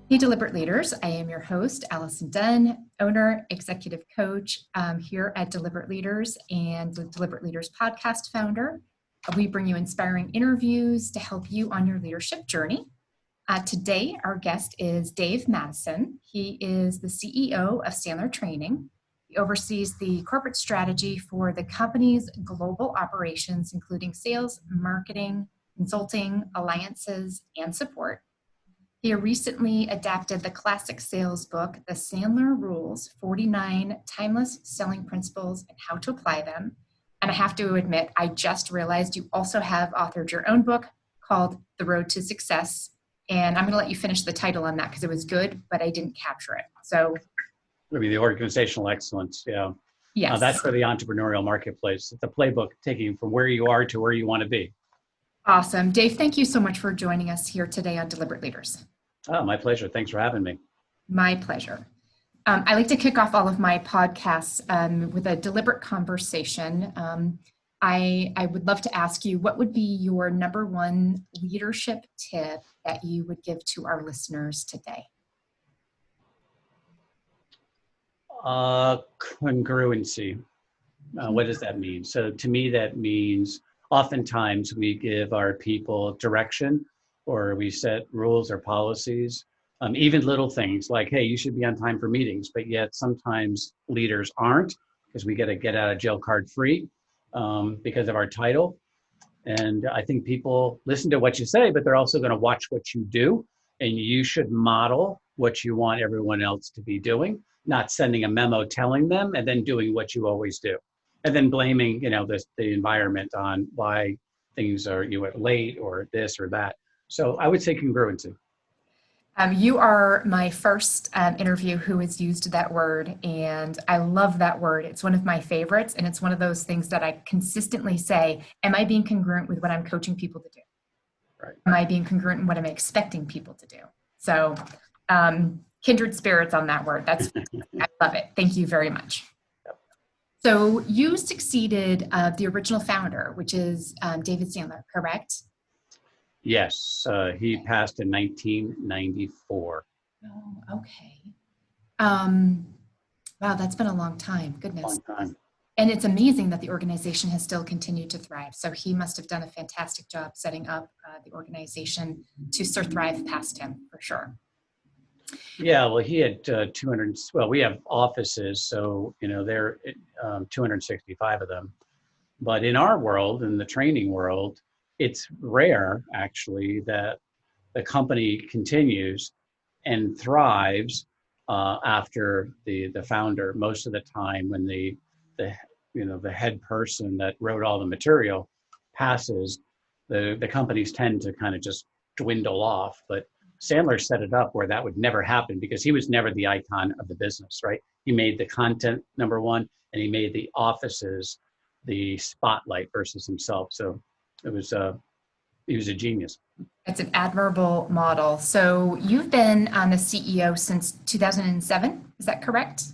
Hey, Deliberate Leaders. I am your host, Allison Dunn, owner, executive coach here at Deliberate Leaders and the Deliberate Leaders podcast founder. We bring you inspiring interviews to help you on your leadership journey. Today, our guest is Dave Mattson. He is the CEO of Sandler Training. He oversees the corporate strategy for the company's global operations, including sales, marketing, consulting, alliances, and support. He recently adapted the classic sales book, The Sandler Rules, 49 Timeless Selling Principles and How to Apply Them. And I have to admit, I just realized you also have authored your own book called The Road to Success. And I'm going to let you finish the title on that because it was good, but I didn't capture it. So maybe the organizational excellence. Yeah. Yes. That's for the entrepreneurial marketplace. It's a playbook taking you from where you are to where you want to be. Awesome. Dave, thank you so much for joining us here today on Deliberate Leaders. Oh, my pleasure. Thanks for having me. My pleasure. I like to kick off all of my podcasts with a deliberate conversation. I would love to ask you, what would be your number one leadership tip that you would give to our listeners today? Congruency. What does that mean? So to me, that means oftentimes we give our people direction, or we set rules or policies, even little things like, hey, you should be on time for meetings, but yet sometimes leaders aren't because we get a get out of jail card free because of our title. And I think people listen to what you say, but they're also going to watch what you do. And you should model what you want everyone else to be doing, not sending a memo telling them and then doing what you always do. And then blaming, the environment on why things are, you went late or this or that. So I would say congruency. You are my first interview who has used that word, and I love that word. It's one of my favorites, and it's one of those things that I consistently say, am I being congruent with what I'm coaching people to do? Right. Am I being congruent in what I'm expecting people to do? So kindred spirits on that word. I love it. Thank you very much. Yep. So you succeeded the original founder, which is David Sandler, correct? Yes, he passed in 1994. Oh, okay. Wow, that's been a long time. Goodness. Long time. And it's amazing that the organization has still continued to thrive. So he must have done a fantastic job setting up the organization to thrive past him, for sure. Yeah, well, he had 200. Well, we have offices, so there are 265 of them. But in our world, in the training world, it's rare, actually, that the company continues and thrives after the founder. Most of the time, when the head person that wrote all the material passes, the companies tend to kind of just dwindle off. But Sandler set it up where that would never happen because he was never the icon of the business, right? He made the content number one, and he made the offices the spotlight versus himself. So he was a genius. It's an admirable model. So you've been the CEO since 2007, is that correct?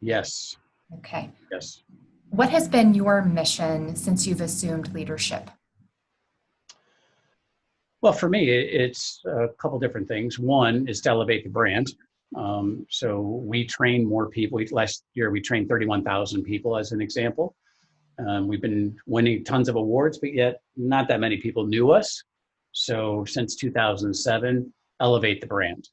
Yes. Okay. Yes. What has been your mission since you've assumed leadership? Well, for me, it's a couple different things. One is to elevate the brand. So we train more people. Last year, we trained 31,000 people as an example. We've been winning tons of awards, but yet not that many people knew us. So since 2007, elevate the brand.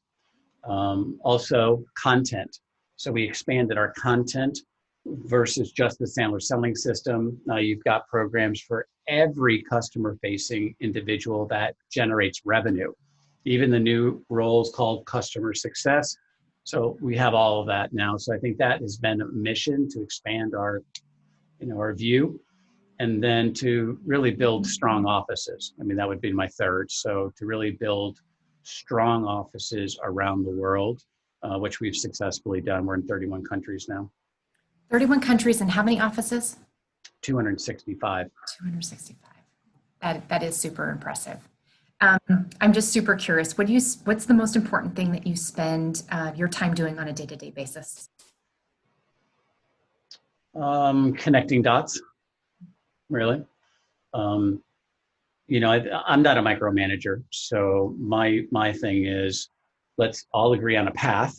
Also content. So we expanded our content versus just the Sandler selling system. Now you've got programs for every customer-facing individual that generates revenue. Even the new roles called customer success. So we have all of that now. So I think that has been a mission to expand our view, and then to really build strong offices. I mean, that would be my third. So to really build strong offices around the world, which we've successfully done. We're in 31 countries now. 31 countries, and how many offices? 265. 265. That is super impressive. I'm just super curious. What's the most important thing that you spend your time doing on a day-to-day basis? Connecting dots, really. I'm not a micromanager. So my thing is, let's all agree on a path,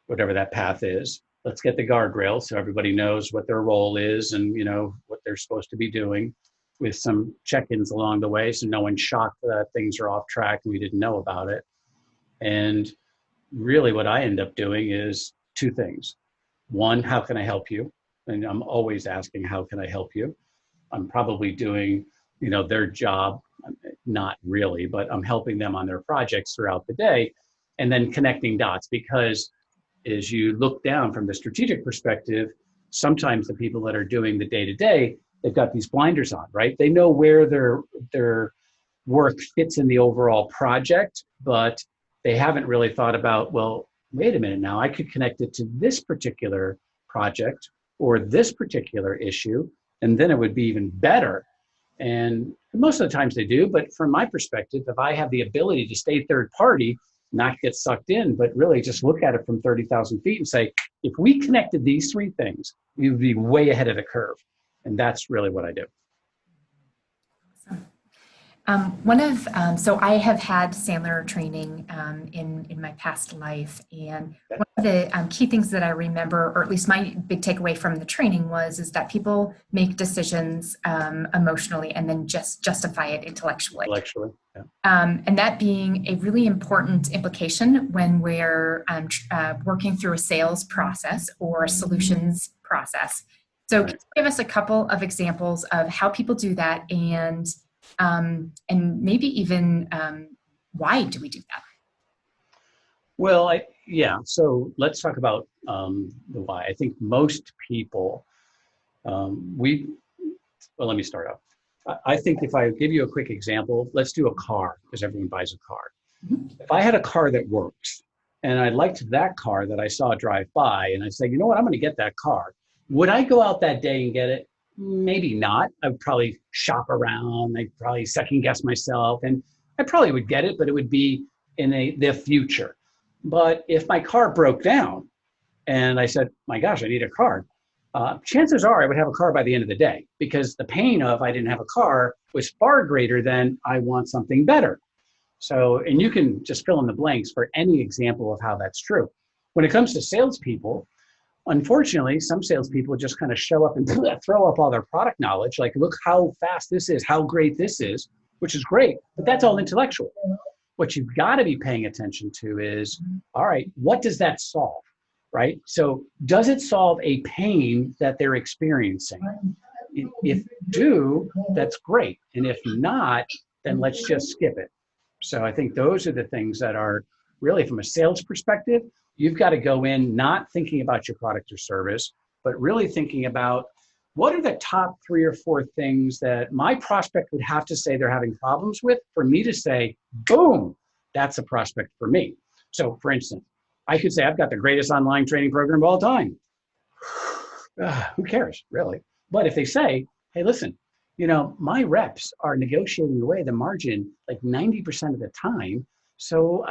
whatever that path is. Let's get the guardrails so everybody knows what their role is and, what they're supposed to be doing, with some check-ins along the way so no one's shocked that things are off track and we didn't know about it. And really what I end up doing is two things. One, how can I help you? And I'm always asking, how can I help you? I'm probably doing, their job, not really, but I'm helping them on their projects throughout the day, and then connecting dots. Because as you look down from the strategic perspective, sometimes the people that are doing the day-to-day, they've got these blinders on, right? They know where their work fits in the overall project, but they haven't really thought about, well, wait a minute now, I could connect it to this particular project or this particular issue, and then it would be even better. And most of the times they do, but from my perspective, if I have the ability to stay third party, not get sucked in, but really just look at it from 30,000 feet and say, if we connected these three things, we would be way ahead of the curve. And that's really what I do. So I have had Sandler training in my past life, and one of the key things that I remember, or at least my big takeaway from the training is that people make decisions emotionally and then just justify it intellectually. Yeah. And that being a really important implication when we're working through a sales process or a solutions process. So Right. Can you give us a couple of examples of how people do that, and maybe even why do we do that? Well, so let's talk about the why. I think most people, let me start off. I think if I give you a quick example, let's do a car, because everyone buys a car. Mm-hmm. If I had a car that works and I liked that car that I saw drive by, and I say, you know what, I'm going to get that car. Would I go out that day and get it? Maybe not. I would probably shop around. I'd probably second guess myself, and I probably would get it, but it would be in the future. But if my car broke down and I said, my gosh, I need a car, chances are I would have a car by the end of the day, because the pain of I didn't have a car was far greater than I want something better. So, and you can just fill in the blanks for any example of how that's true. When it comes to salespeople, unfortunately, some salespeople just kind of show up and throw up all their product knowledge. Like, look how fast this is, how great this is, which is great, but that's all intellectual. What you've got to be paying attention to is, all right, what does that solve, right? So does it solve a pain that they're experiencing? If do, that's great. And if not, then let's just skip it. So I think those are the things that are really, from a sales perspective, you've got to go in not thinking about your product or service, but really thinking about what are the top 3 or 4 things that my prospect would have to say they're having problems with for me to say, boom, that's a prospect for me. So for instance, I could say, I've got the greatest online training program of all time. Who cares, really? But if they say, hey, listen, my reps are negotiating away the margin like 90% of the time. So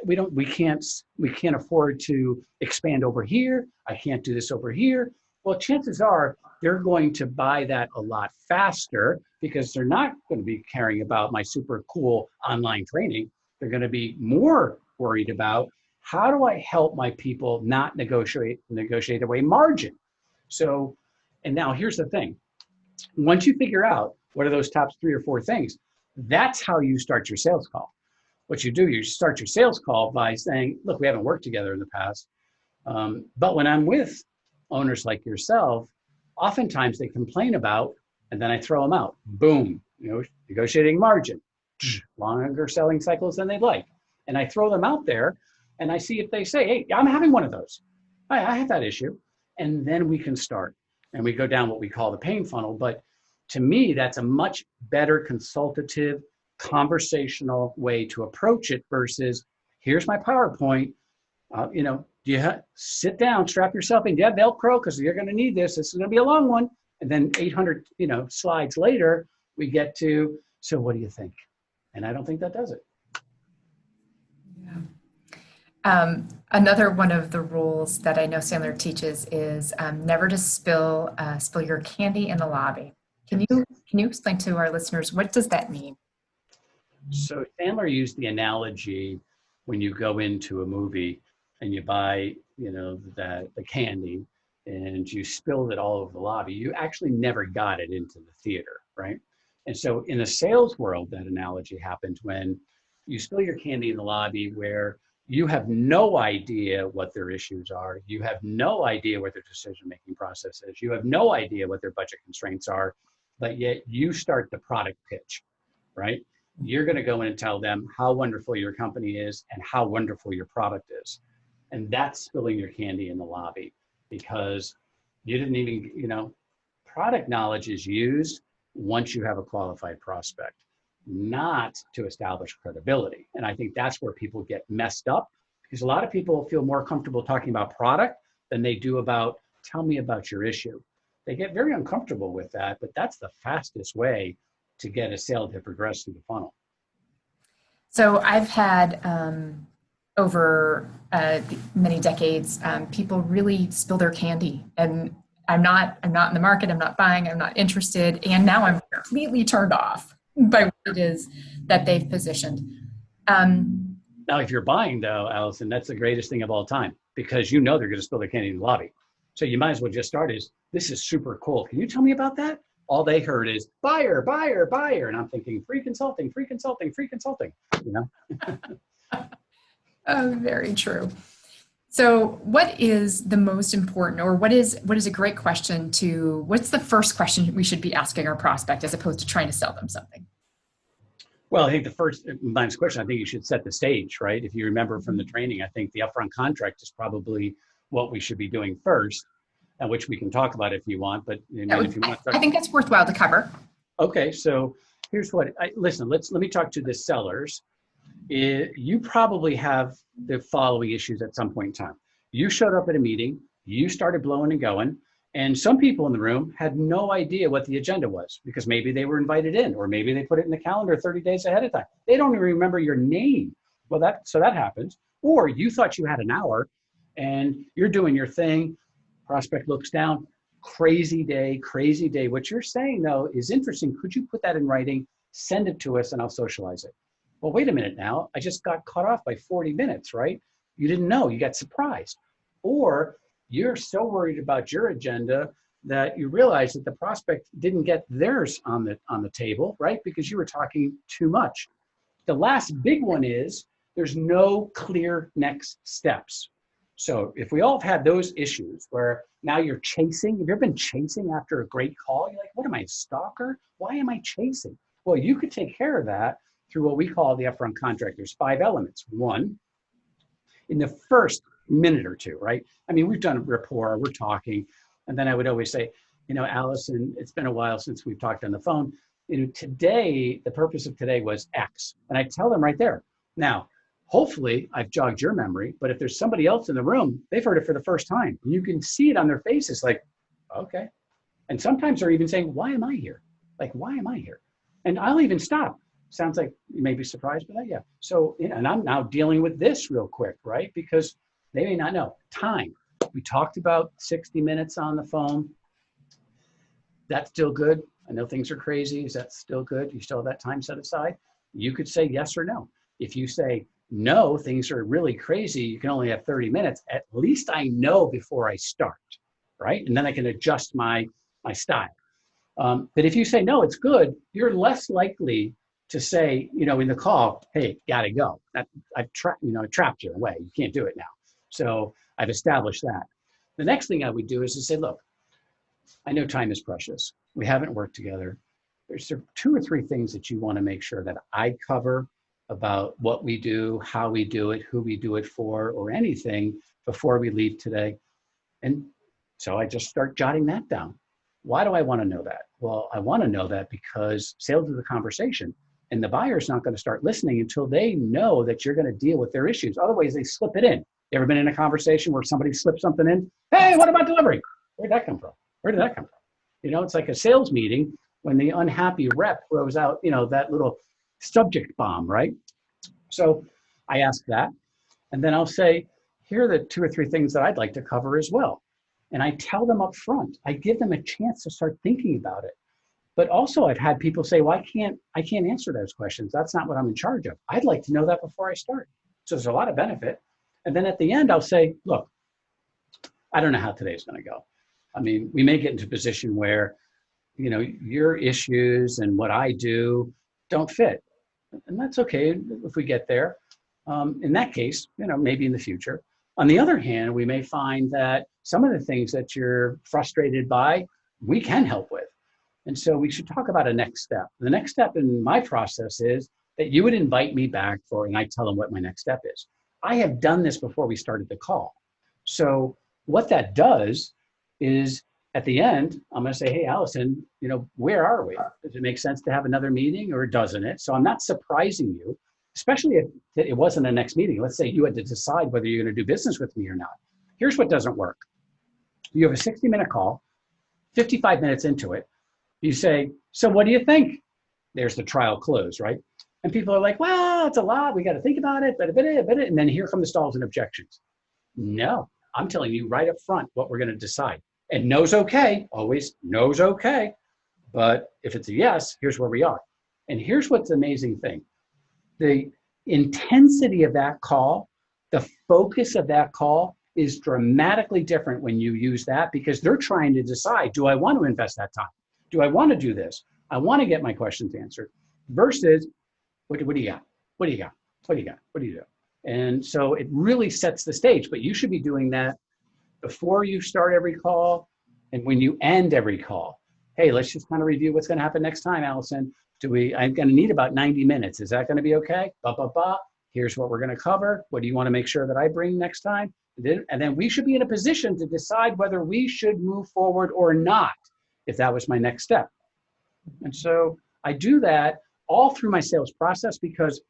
we can't afford to expand over here. I can't do this over here. Well, chances are they're going to buy that a lot faster, because they're not going to be caring about my super cool online training. They're going to be more worried about, how do I help my people not negotiate away margin? So, and now here's the thing. Once you figure out what are those top 3 or 4 things, that's how you start your sales call. What you do, you start your sales call by saying, look, we haven't worked together in the past, but when I'm with owners like yourself, oftentimes they complain about, and then I throw them out. Boom, negotiating margin, longer selling cycles than they'd like. And I throw them out there and I see if they say, hey, I'm having one of those. I have that issue. And then we can start. And we go down what we call the pain funnel. But to me, that's a much better consultative, conversational way to approach it versus, here's my PowerPoint. Do you sit down, strap yourself in, do you have Velcro? Because you're going to need this. This is going to be a long one. And then 800, slides later, we get to, so what do you think? And I don't think that does it. Yeah. Another one of the rules that I know Sandler teaches is never to spill your candy in the lobby. Can you explain to our listeners, what does that mean? So Sandler used the analogy when you go into a movie and you buy, the candy and you spilled it all over the lobby, you actually never got it into the theater, right? And so in the sales world, that analogy happened when you spill your candy in the lobby where you have no idea what their issues are. You have no idea what their decision-making process is. You have no idea what their budget constraints are, but yet you start the product pitch, right? You're going to go in and tell them how wonderful your company is and how wonderful your product is. And that's spilling your candy in the lobby because you didn't even, product knowledge is used once you have a qualified prospect, not to establish credibility. And I think that's where people get messed up because a lot of people feel more comfortable talking about product than they do about, tell me about your issue. They get very uncomfortable with that, but that's the fastest way to get a sale to progress through the funnel. So I've had over many decades, people really spill their candy, and I'm not in the market. I'm not buying. I'm not interested, and now I'm completely turned off by what it is that they've positioned. Now, if you're buying, though, Allison, that's the greatest thing of all time because they're going to spill their candy in the lobby. So you might as well just start this is super cool. Can you tell me about that? All they heard is buyer, buyer, buyer. And I'm thinking free consulting, free consulting, free consulting, Oh, very true. So what is the most important, or what is a great question what's the first question we should be asking our prospect as opposed to trying to sell them something? Well, I think the first minus question, I think you should set the stage, right? If you remember from the training, I think the upfront contract is probably what we should be doing first, and which we can talk about if you want. But if you want to I think that's worthwhile to cover. Okay, so here's listen, let me talk to the sellers. You probably have the following issues at some point in time. You showed up at a meeting, you started blowing and going, and some people in the room had no idea what the agenda was because maybe they were invited in, or maybe they put it in the calendar 30 days ahead of time. They don't even remember your name. Well, that happens. Or you thought you had an hour and you're doing your thing. Prospect looks down, crazy day. What you're saying though is interesting. Could you put that in writing, send it to us and I'll socialize it? Well, wait a minute now. I just got cut off by 40 minutes, right? You didn't know, you got surprised. Or you're so worried about your agenda that you realize that the prospect didn't get theirs on the table, right? Because you were talking too much. The last big one is there's no clear next steps. So if we all have had those issues where now you're chasing, have you ever been chasing after a great call? You're like, what am I, a stalker? Why am I chasing? Well, you could take care of that through what we call the upfront contract. There's 5 elements. One, in the first minute or two, right? I mean, we've done rapport, we're talking, and then I would always say, Allison, it's been a while since we've talked on the phone. Today, the purpose of today was X. And I tell them right there. Now, hopefully I've jogged your memory, but if there's somebody else in the room, they've heard it for the first time. You can see it on their faces like, okay. And sometimes they're even saying, why am I here? Like, why am I here? And I'll even stop. Sounds like you may be surprised by that. Yeah. So, and I'm now dealing with this real quick, right? Because they may not know. Time. We talked about 60 minutes on the phone. That's still good. I know things are crazy. Is that still good? You still have that time set aside? You could say yes or no. If you say no, things are really crazy, you can only have 30 minutes. At least I know before I start, right? And then I can adjust my style. But if you say no, it's good, you're less likely to say, in the call, hey, gotta go. I've trapped you away. You can't do it now. So I've established that. The next thing I would do is to say, look, I know time is precious. We haven't worked together. There's 2 or 3 things that you want to make sure that I cover about what we do, how we do it, who we do it for, or anything before we leave today. And so I just start jotting that down. Why do I want to know that? Well, I want to know that because sales is a conversation. And the buyer's not going to start listening until they know that you're going to deal with their issues. Otherwise, they slip it in. You ever been in a conversation where somebody slipped something in? Hey, what about delivery? Where'd that come from? Where did that come from? It's like a sales meeting when the unhappy rep throws out, that little subject bomb, right? So I ask that. And then I'll say, here are the 2 or 3 things that I'd like to cover as well. And I tell them up front. I give them a chance to start thinking about it. But also I've had people say, well, I can't answer those questions. That's not what I'm in charge of. I'd like to know that before I start. So there's a lot of benefit. And then at the end, I'll say, look, I don't know how today's going to go. I mean, we may get into a position where, your issues and what I do don't fit. And that's okay if we get there. In that case, maybe in the future. On the other hand, we may find that some of the things that you're frustrated by, we can help with. And so we should talk about a next step. The next step in my process is that you would invite me back and I tell them what my next step is. I have done this before we started the call. So what that does is at the end, I'm going to say, hey, Allison, where are we? Does it make sense to have another meeting or doesn't it? So I'm not surprising you, especially if it wasn't a next meeting. Let's say you had to decide whether you're going to do business with me or not. Here's what doesn't work. You have a 60-minute call, 55 minutes into it. You say, so what do you think? There's the trial close, right? And people are like, well, it's a lot. We got to think about it. And then here come the stalls and objections. No, I'm telling you right up front what we're going to decide. And no's okay, always no's okay. But if it's a yes, here's where we are. And here's what's the amazing thing. The intensity of that call, the focus of that call is dramatically different when you use that because they're trying to decide, do I want to invest that time? Do I want to do this? I want to get my questions answered versus what do you got? What do you got? What do you got? What do you do? And so it really sets the stage, but you should be doing that before you start every call and when you end every call. Hey, let's just kind of review what's going to happen next time, Allison. I'm going to need about 90 minutes. Is that going to be okay? Here's what we're going to cover. What do you want to make sure that I bring next time? And then we should be in a position to decide whether we should move forward or not, if that was my next step. And so I do that all through my sales process because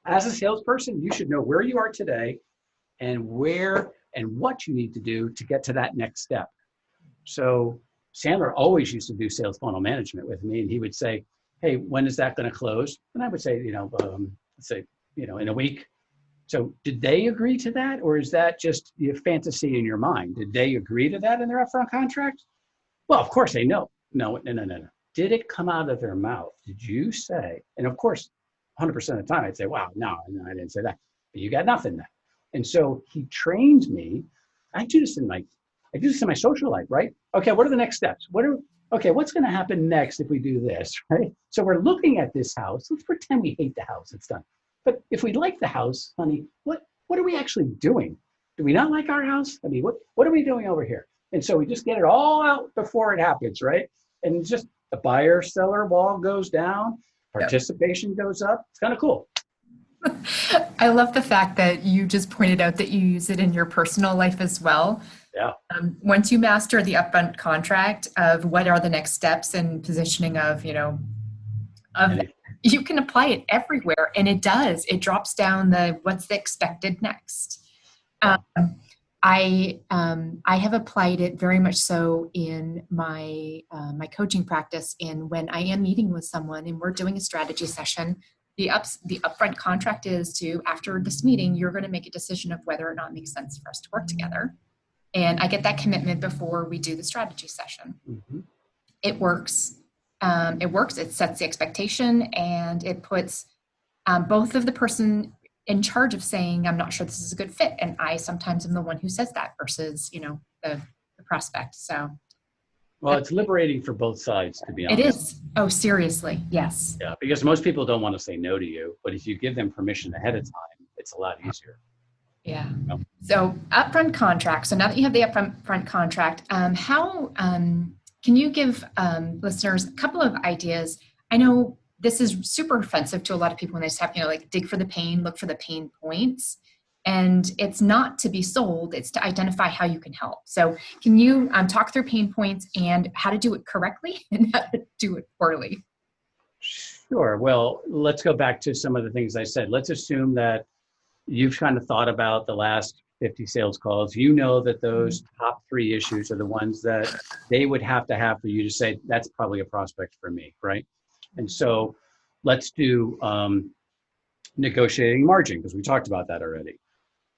as a salesperson, you should know where you are today and where and what you need to do to get to that next step. So Sandler always used to do sales funnel management with me, and he would say, hey, when is that going to close? And I would say, let's say, in a week. So did they agree to that? Or is that just your fantasy in your mind? Did they agree to that in their upfront contract? Well, of course they know. No. Did it come out of their mouth? Did you say? And of course, 100% of the time I'd say, wow, no, I didn't say that. But you got nothing then. And so he trained me. I do this in my social life, right? Okay, what are the next steps? What's going to happen next if we do this, right? So we're looking at this house. Let's pretend we hate the house. It's done. But if we like the house, honey, what are we actually doing? Do we not like our house? I mean, what are we doing over here? And so we just get it all out before it happens, right? And just the buyer-seller wall goes down, participation goes up. It's kind of cool. I love the fact that you just pointed out that you use it in your personal life as well. Yeah. Once you master the upfront contract of what are the next steps and positioning of you can apply it everywhere, and it does. It drops down what's the expected next. I have applied it very much so in my coaching practice. And when I am meeting with someone and we're doing a strategy session, the upfront contract is to, after this meeting, you're going to make a decision of whether or not it makes sense for us to work together. And I get that commitment before we do the strategy session. Mm-hmm. It works. It sets the expectation, and it puts both of the person in charge of saying, I'm not sure this is a good fit. And I sometimes am the one who says that versus, the prospect. So. Well, it's liberating for both sides, to be honest. It is. Oh, seriously. Yes. Yeah, because most people don't want to say no to you, but if you give them permission ahead of time, it's a lot easier. Yeah. So upfront contract. So now that you have the upfront contract, how can you give listeners a couple of ideas? I know this is super offensive to a lot of people when they just have, dig for the pain, look for the pain points. And it's not to be sold, it's to identify how you can help. So can you talk through pain points and how to do it correctly and how to do it poorly? Sure. Well, let's go back to some of the things I said. Let's assume that you've kind of thought about the last 50 sales calls. You know that those top 3 issues are the ones that they would have for you to say, that's probably a prospect for me, right? And so let's do negotiating margin, because we talked about that already.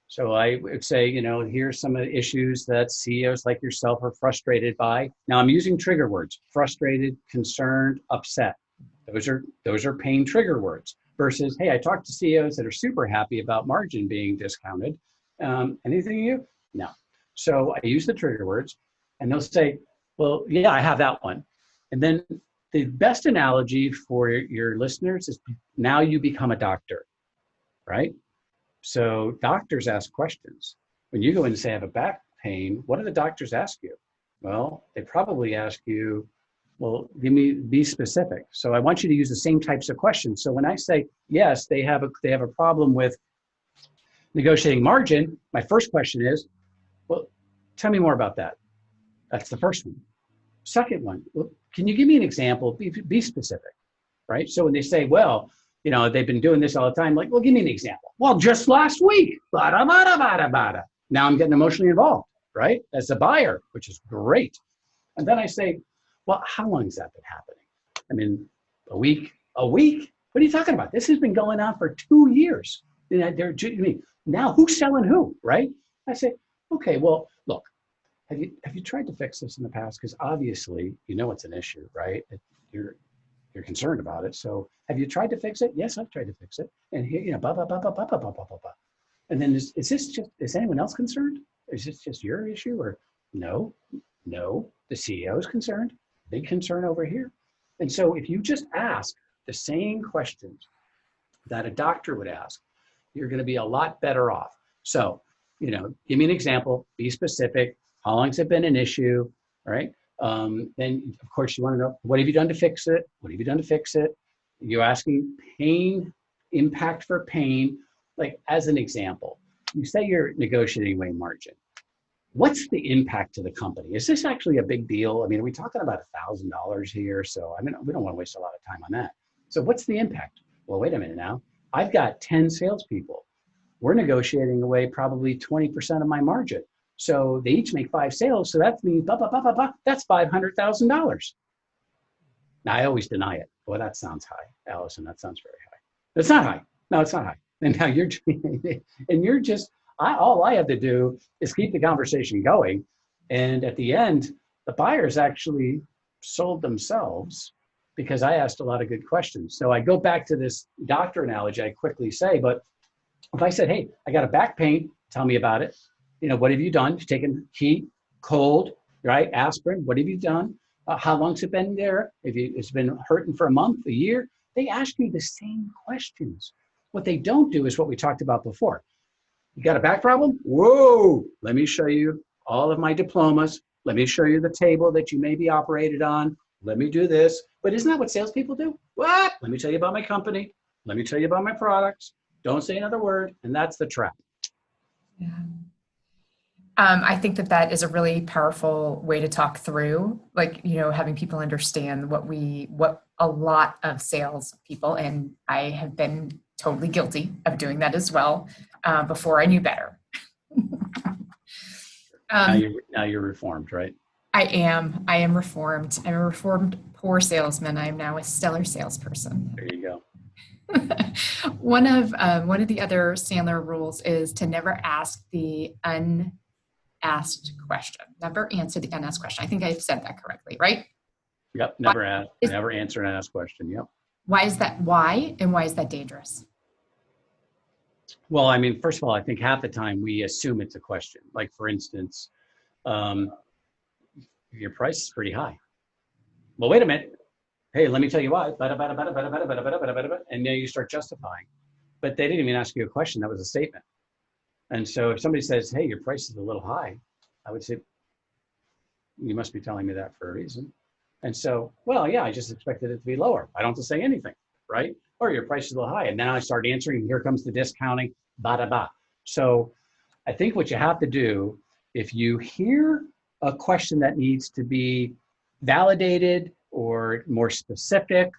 So I would say, here's some of the issues that CEOs like yourself are frustrated by. Now I'm using trigger words: frustrated, concerned, upset. Those are pain trigger words versus, hey, I talked to CEOs that are super happy about margin being discounted. Anything you? No. So I use the trigger words and they'll say, well, yeah, I have that one. And then the best analogy for your listeners is now you become a doctor, right? So doctors ask questions. When you go in and say, I have a back pain, what do the doctors ask you? Well, they probably ask you, well, be specific. So I want you to use the same types of questions. So when I say, yes, they have a problem with negotiating margin, my first question is, well, tell me more about that. That's the first one. Second one, well, can you give me an example? Be specific, right? So when they say, well, they've been doing this all the time, like, well, give me an example. Well, just last week, bada, bada, bada, bada. Now I'm getting emotionally involved, right? As a buyer, which is great. And then I say, well, how long has that been happening? I mean, a week? What are you talking about? This has been going on for 2 years. Now who's selling who, right? I say, okay, well, look, have you tried to fix this in the past? Because obviously, it's an issue, right? You're concerned about it. So have you tried to fix it? Yes, I've tried to fix it. And here, blah, blah, blah, blah, blah, blah, blah, blah, blah. And then is anyone else concerned? Is this just your issue? Or no, the CEO is concerned. Big concern over here. And so if you just ask the same questions that a doctor would ask, you're going to be a lot better off. So, give me an example, be specific. How long has it been an issue, right? Then, of course, you want to know, what have you done to fix it? What have you done to fix it? You're asking pain, impact for pain. Like, as an example, you say you're negotiating away margin. What's the impact to the company? Is this actually a big deal? I mean, are we talking about $1,000 here? So, we don't want to waste a lot of time on that. So what's the impact? Well, wait a minute now. I've got 10 salespeople. We're negotiating away probably 20% of my margin. So they each make 5 sales. So that means, that's $500,000. Now, I always deny it. Well, that sounds high. Allison, that sounds very high. It's not high. No, it's not high. And now all I have to do is keep the conversation going. And at the end, the buyers actually sold themselves because I asked a lot of good questions. So I go back to this doctor analogy I quickly say, but if I said, hey, I got a back pain, tell me about it. What have you done? You've taken heat, cold, right? Aspirin, what have you done? How long's it been there? It's been hurting for a month, a year? They ask you the same questions. What they don't do is what we talked about before. You got a back problem? Whoa, let me show you all of my diplomas. Let me show you the table that you may be operated on. Let me do this. But isn't that what salespeople do? What? Let me tell you about my company. Let me tell you about my products. Don't say another word. And that's the trap. Yeah. I think that is a really powerful way to talk through, having people understand what a lot of sales people, and I have been totally guilty of doing that as well, before I knew better. Now you're reformed, right? I am reformed. I'm a reformed poor salesman. I am now a stellar salesperson. There you go. One of the other Sandler rules is to never ask the unasked question. Never answer the unasked question. I think I've said that correctly, right? Yep. Never answer an asked question. Yep. Why is that? Why is that dangerous? Well, first of all, I think half the time we assume it's a question. Like, for instance, your price is pretty high. Well, wait a minute. Hey, let me tell you why. And then you start justifying. But they didn't even ask you a question. That was a statement. And so if somebody says, hey, your price is a little high, I would say, you must be telling me that for a reason. And so, well, yeah, I just expected it to be lower. I don't have to say anything, right? Or your price is a little high. And now I start answering, here comes the discounting, ba-da-ba. So I think what you have to do, if you hear a question that needs to be validated or more specific,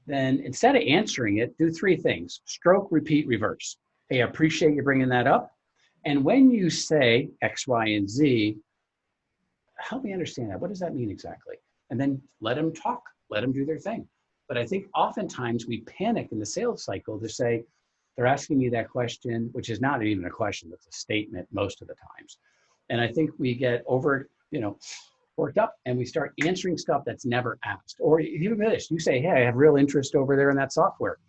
then instead of answering it, do 3 things: stroke, repeat, reverse. Hey, I appreciate you bringing that up. And when you say X, Y, and Z, help me understand that. What does that mean exactly? And then let them talk, let them do their thing. But I think oftentimes we panic in the sales cycle to say, They're asking me that question, which is not even a question, it's a statement most of the times. And I think we get worked up and we start answering stuff that's never asked. Or even this, you say, hey, I have real interest over there in that software.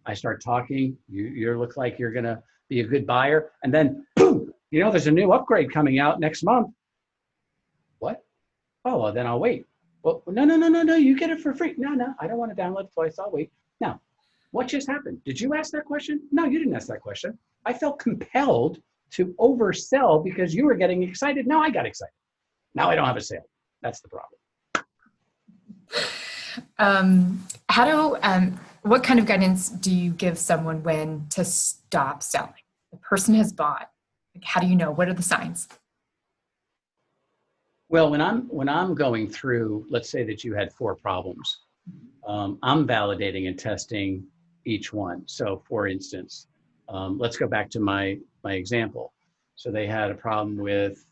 I start talking, you look like you're gonna be a good buyer. And then, boom, there's a new upgrade coming out next month. What? Oh, well, then I'll wait. Well, no, you get it for free. No, I don't want to download it twice, I'll wait. Now, what just happened? Did you ask that question? No, you didn't ask that question. I felt compelled to oversell because you were getting excited. Now I got excited. Now I don't have a sale. That's the problem. What kind of guidance do you give someone when to stop selling? The person has bought. How do you know? What are the signs? Well, when I'm going through, let's say that you had 4 problems, I'm validating and testing each one. So, for instance, let's go back to my example. So they had a problem with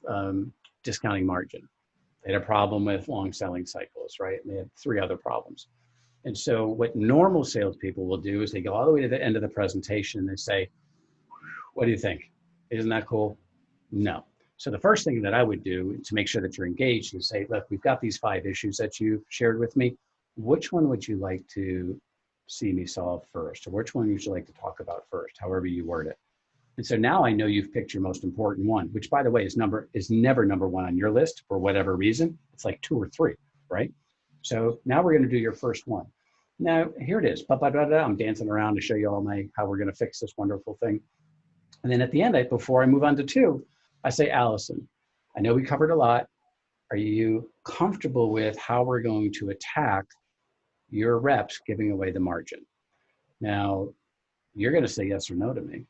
discounting margin. They had a problem with long selling cycles, right? And they had 3 other problems. And so what normal salespeople will do is they go all the way to the end of the presentation and they say, what do you think? Isn't that cool? No. So the first thing that I would do to make sure that you're engaged is say, look, we've got these 5 issues that you've shared with me. Which one would you like to see me solve first? Or which one would you like to talk about first, however you word it? And so now I know you've picked your most important one, which by the way is never number 1 on your list for whatever reason. It's like 2 or 3, right? So now we're going to do your first one. Now here it is. I'm dancing around to show you all how we're going to fix this wonderful thing. And then at the end, before I move on to 2, I say, Allison, I know we covered a lot. Are you comfortable with how we're going to attack your reps giving away the margin? Now, you're going to say yes or no to me.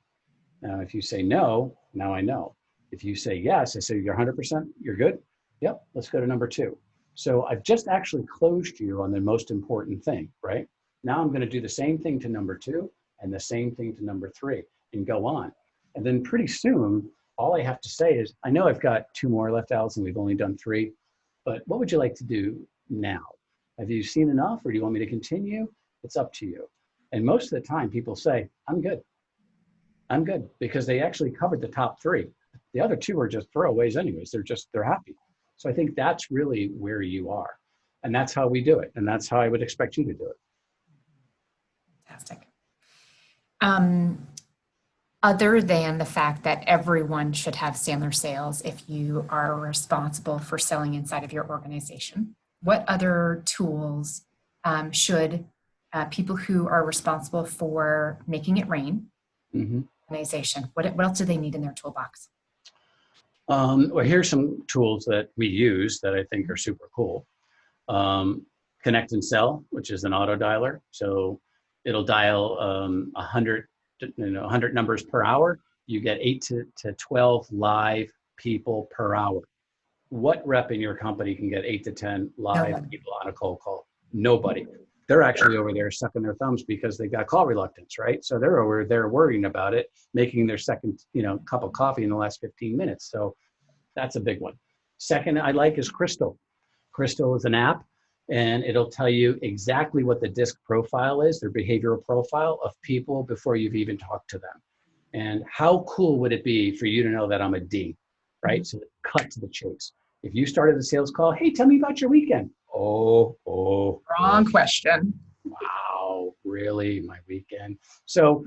Now, if you say no, now I know. If you say yes, I say you're 100%, you're good? Yep, let's go to number 2. So I've just actually closed you on the most important thing, right? Now I'm going to do the same thing to number 2 and the same thing to number 3 and go on. And then pretty soon, all I have to say is, I know I've got 2 more left, Allison, we've only done 3, but what would you like to do now? Have you seen enough or do you want me to continue? It's up to you. And most of the time people say, I'm good, because they actually covered the top 3. The other 2 are just throwaways anyways. They're happy. So I think that's really where you are. And that's how we do it. And that's how I would expect you to do it. Fantastic. Other than the fact that everyone should have Sandler sales if you are responsible for selling inside of your organization, what other tools should people who are responsible for making it rain, organization, what else do they need in their toolbox? Well, here's some tools that we use that I think are super cool. Connect and Sell, which is an autodialer. So it'll dial 100 numbers per hour. You get 8 to 12 live people per hour. What rep in your company can get 8 to 10 live people on a cold call? Nobody. They're actually over there sucking their thumbs because they got call reluctance, right? So they're over there worrying about it, making their second, cup of coffee in the last 15 minutes. So that's a big one. Second I like is Crystal. Crystal is an app and it'll tell you exactly what the DISC profile is, their behavioral profile of people before you've even talked to them. And how cool would it be for you to know that I'm a D, right? So cut to the chase. If you started a sales call, hey, tell me about your weekend. Wrong question. Wow, really? My weekend? So,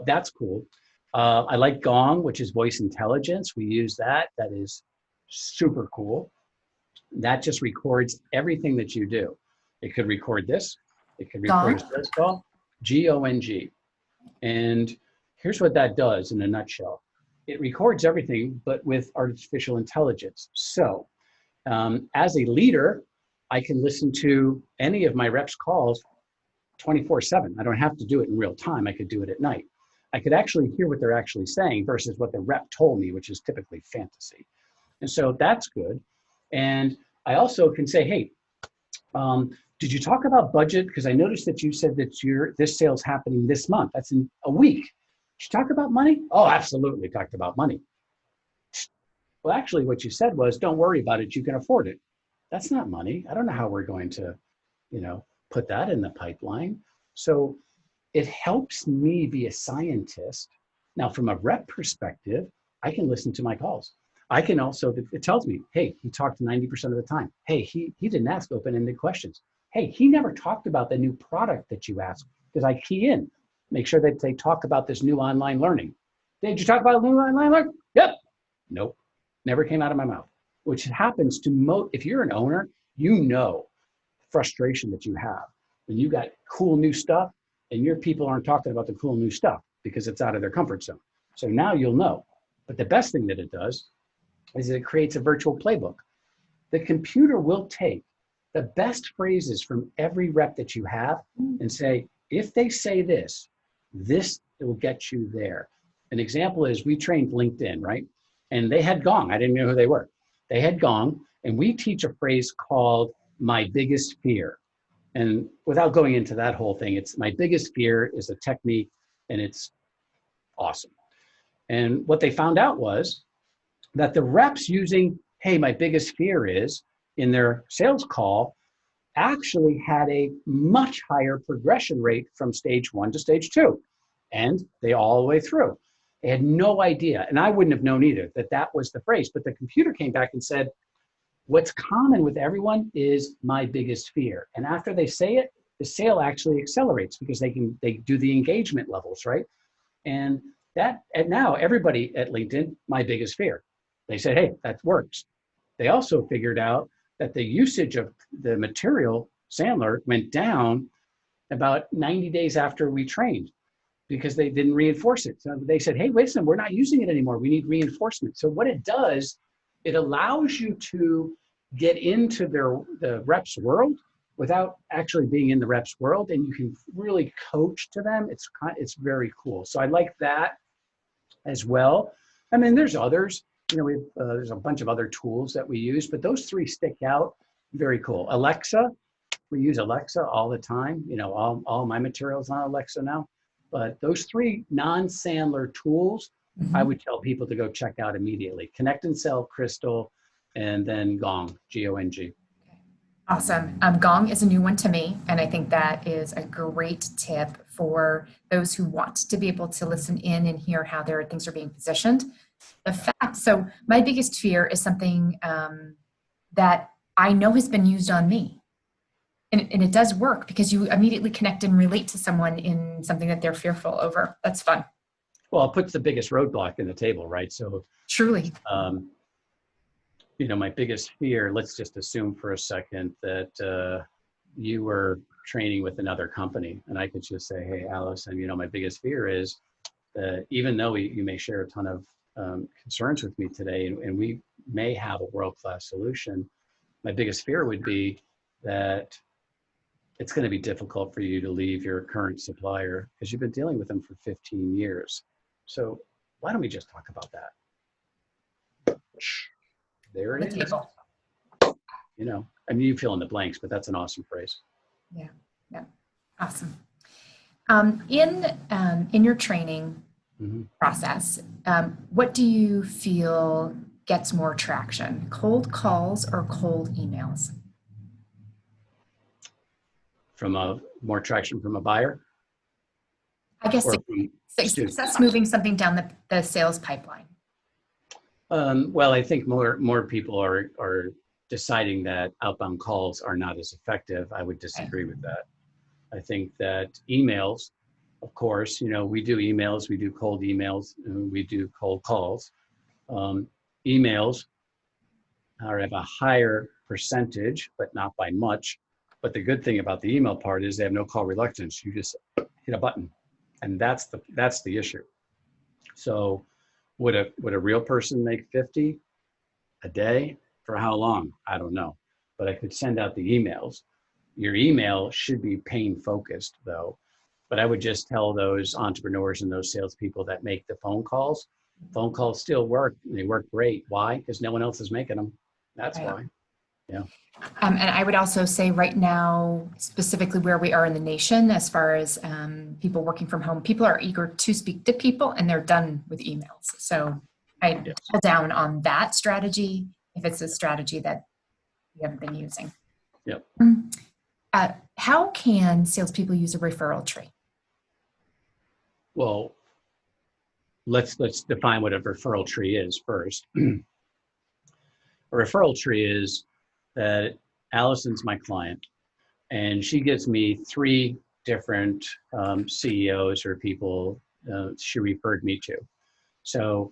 that's cool. I like Gong, which is voice intelligence. We use that. That is super cool. That just records everything that you do. It could record this. It could record a sales call. Gong. And here's what that does in a nutshell. It records everything, but with artificial intelligence. So as a leader, I can listen to any of my reps' calls 24/7. I don't have to do it in real time. I could do it at night. I could actually hear what they're actually saying versus what the rep told me, which is typically fantasy. And so that's good. And I also can say, hey, did you talk about budget? Because I noticed that you said that this sale's happening this month. That's in a week. Did you talk about money? Oh, absolutely talked about money. Well, actually what you said was, don't worry about it. You can afford it. That's not money. I don't know how we're going to, put that in the pipeline. So it helps me be a scientist. Now, from a rep perspective, I can listen to my calls. I can also, it tells me, hey, he talked 90% of the time. Hey, he didn't ask open-ended questions. Hey, he never talked about the new product that you asked, because I key in, make sure that they talk about this new online learning. Did you talk about new online learning? Yep. Nope. Never came out of my mouth, which happens to if you're an owner, you know frustration that you have when you got cool new stuff and your people aren't talking about the cool new stuff because it's out of their comfort zone. So now you'll know. But the best thing that it does is it creates a virtual playbook. The computer will take the best phrases from every rep that you have and say, if they say this, this will get you there. An example is we trained LinkedIn, right? And they had Gong. I didn't know who they were. They had Gong, and we teach a phrase called my biggest fear. And without going into that whole thing, it's my biggest fear is a technique, and it's awesome. And what they found out was that the reps using, hey, my biggest fear is, in their sales call, actually had a much higher progression rate from stage 1 to stage 2. And they all the way through. They had no idea, and I wouldn't have known either, that that was the phrase. But the computer came back and said, what's common with everyone is my biggest fear. And after they say it, the sale actually accelerates because they do the engagement levels, right? And now everybody at LinkedIn, my biggest fear. They said, hey, that works. They also figured out that the usage of the material, Sandler, went down about 90 days after we trained because they didn't reinforce it. So they said, hey, listen, we're not using it anymore. We need reinforcement. So what it does, it allows you to get into the reps world without actually being in the reps world, and you can really coach to them. It's very cool. So I like that as well. I mean, there's others. There's a bunch of other tools that we use, but those 3 stick out. Very cool. Alexa, we use Alexa all the time. All my materials on Alexa now. But those 3 non-Sandler tools, I would tell people to go check out immediately. Connect and Sell, Crystal, and then Gong, G-O-N-G. Awesome. Gong is a new one to me, and I think that is a great tip for those who want to be able to listen in and hear how their things are being positioned. So my biggest fear is something that I know has been used on me. And it does work because you immediately connect and relate to someone in something that they're fearful over. That's fun. Well, it puts the biggest roadblock in the table, right? So truly. My biggest fear, let's just assume for a second that you were training with another company, and I could just say, hey, Allison, my biggest fear is that even though you may share a ton of concerns with me today, and we may have a world-class solution, my biggest fear would be that it's going to be difficult for you to leave your current supplier because you've been dealing with them for 15 years. So why don't we just talk about that? There it is. You fill in the blanks, but that's an awesome phrase. Yeah. Awesome. In your training process, what do you feel gets more traction, cold calls or cold emails? More traction from a buyer? I guess success moving something down the sales pipeline. Well, I think more people are deciding that outbound calls are not as effective. I would disagree with that. I think that emails, of course, we do emails, we do cold emails, and we do cold calls. Emails have a higher percentage, but not by much. But the good thing about the email part is they have no call reluctance. You just hit a button, and that's the issue. So would a real person make 50 a day? For how long? I don't know. But I could send out the emails. Your email should be pain focused though. But I would just tell those entrepreneurs and those salespeople that make the phone calls still work. They work great. Why? Because no one else is making them. That's why. Yeah. And I would also say right now, specifically where we are in the nation, as far as people working from home, people are eager to speak to people and they're done with emails. So I pull down on that strategy if it's a strategy that you haven't been using. Yep. How can salespeople use a referral tree? Well, let's define what a referral tree is first. A referral tree is that Allison's my client, and she gives me 3 different CEOs or people she referred me to. So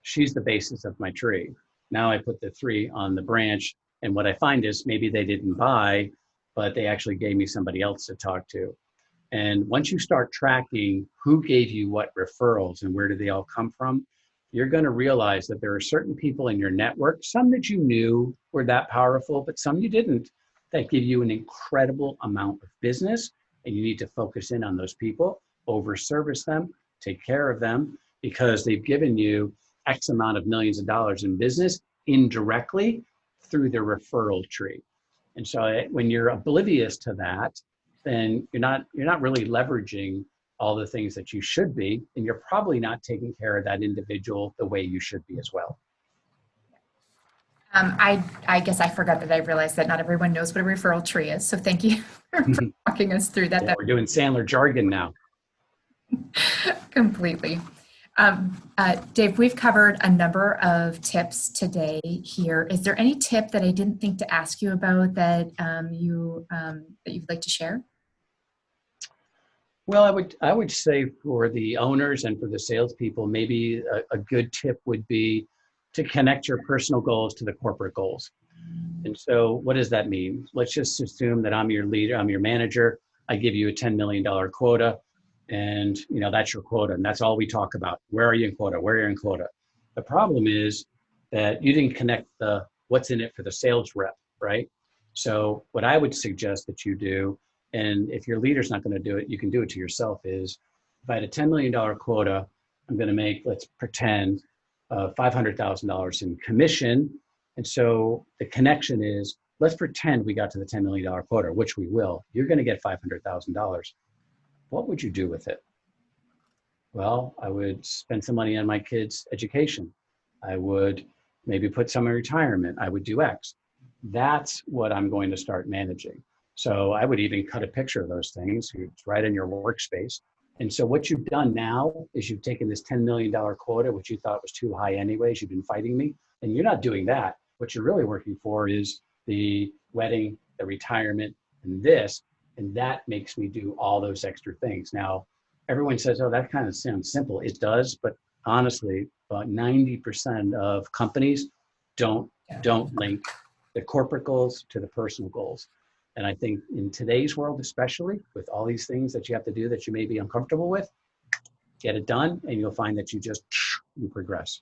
she's the basis of my tree. Now I put the 3 on the branch, and what I find is maybe they didn't buy, but they actually gave me somebody else to talk to. And once you start tracking who gave you what referrals and where did they all come from, you're going to realize that there are certain people in your network, some that you knew were that powerful, but some you didn't, that give you an incredible amount of business. And you need to focus in on those people, over service them, take care of them, because they've given you X amount of millions of dollars in business indirectly through the referral tree. And so when you're oblivious to that, then you're not really leveraging all the things that you should be, and you're probably not taking care of that individual the way you should be as well. I guess I forgot that I realized that not everyone knows what a referral tree is. So thank you for walking us through that. Yeah, we're doing Sandler jargon now. Completely. Dave, we've covered a number of tips today here. Is there any tip that I didn't think to ask you about that you'd like to share? Well, I would say for the owners and for the salespeople, maybe a good tip would be to connect your personal goals to the corporate goals. And so what does that mean? Let's just assume that I'm your leader, I'm your manager. I give you a $10 million quota, and that's your quota, and that's all we talk about. Where are you in quota? Where are you in quota? The problem is that you didn't connect the what's in it for the sales rep, right? So what I would suggest that you do, and if your leader's not going to do it, you can do it to yourself, is if I had a $10 million quota, I'm going to make, let's pretend, $500,000 in commission. And so the connection is, let's pretend we got to the $10 million quota, which we will. You're going to get $500,000. What would you do with it? Well, I would spend some money on my kids' education. I would maybe put some in retirement. I would do X. That's what I'm going to start managing. So I would even cut a picture of those things. It's right in your workspace. And so what you've done now is you've taken this $10 million quota, which you thought was too high anyways. You've been fighting me, and you're not doing that. What you're really working for is the wedding, the retirement, and this, and that makes me do all those extra things. Now, everyone says, oh, that kind of sounds simple. It does, but honestly, about 90% of companies don't link the corporate goals to the personal goals. And I think in today's world, especially with all these things that you have to do that you may be uncomfortable with, get it done, and you'll find that you progress.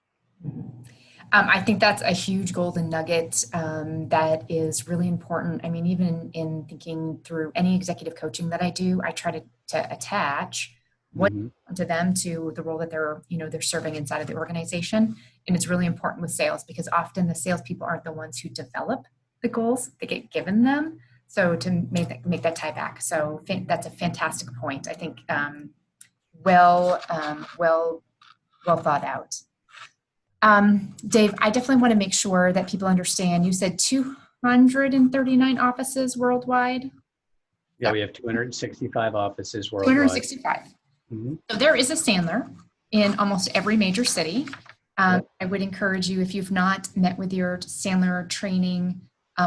I think that's a huge golden nugget that is really important. I mean, even in thinking through any executive coaching that I do, I try to attach what to them to the role that they're serving inside of the organization. And it's really important with sales, because often the salespeople aren't the ones who develop the goals; they get given them. So to make that tie back. So that's a fantastic point. I think well thought out. Dave, I definitely want to make sure that people understand. You said 239 offices worldwide. Yeah, we have 265 offices worldwide. 265. Mm-hmm. So there is a Sandler in almost every major city. I would encourage you, if you've not met with your Sandler Training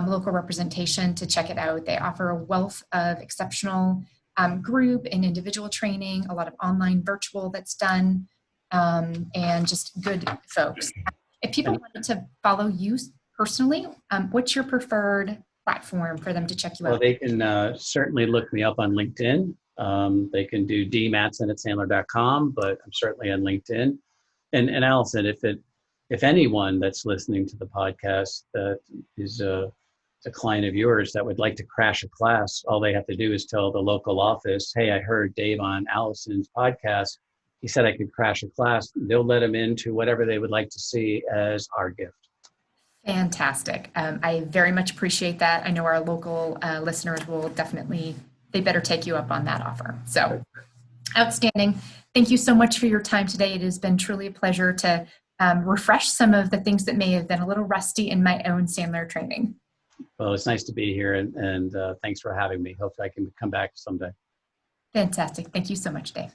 local representation, to check it out. They offer a wealth of exceptional group and individual training, a lot of online virtual that's done, and just good folks. If people wanted to follow you personally, what's your preferred platform for them to check you out? Well, they can certainly look me up on LinkedIn. They can do dmattson@sandler.com, but I'm certainly on LinkedIn. And Allison, if anyone that's listening to the podcast that is a client of yours that would like to crash a class, all they have to do is tell the local office, hey, I heard Dave on Allison's podcast. He said I could crash a class. They'll let them into whatever they would like to see as our gift. Fantastic. I very much appreciate that. I know our local listeners will definitely, they better take you up on that offer. So outstanding. Thank you so much for your time today. It has been truly a pleasure to refresh some of the things that may have been a little rusty in my own Sandler training. Well, it's nice to be here, and thanks for having me. Hopefully I can come back someday. Fantastic. Thank you so much, Dave.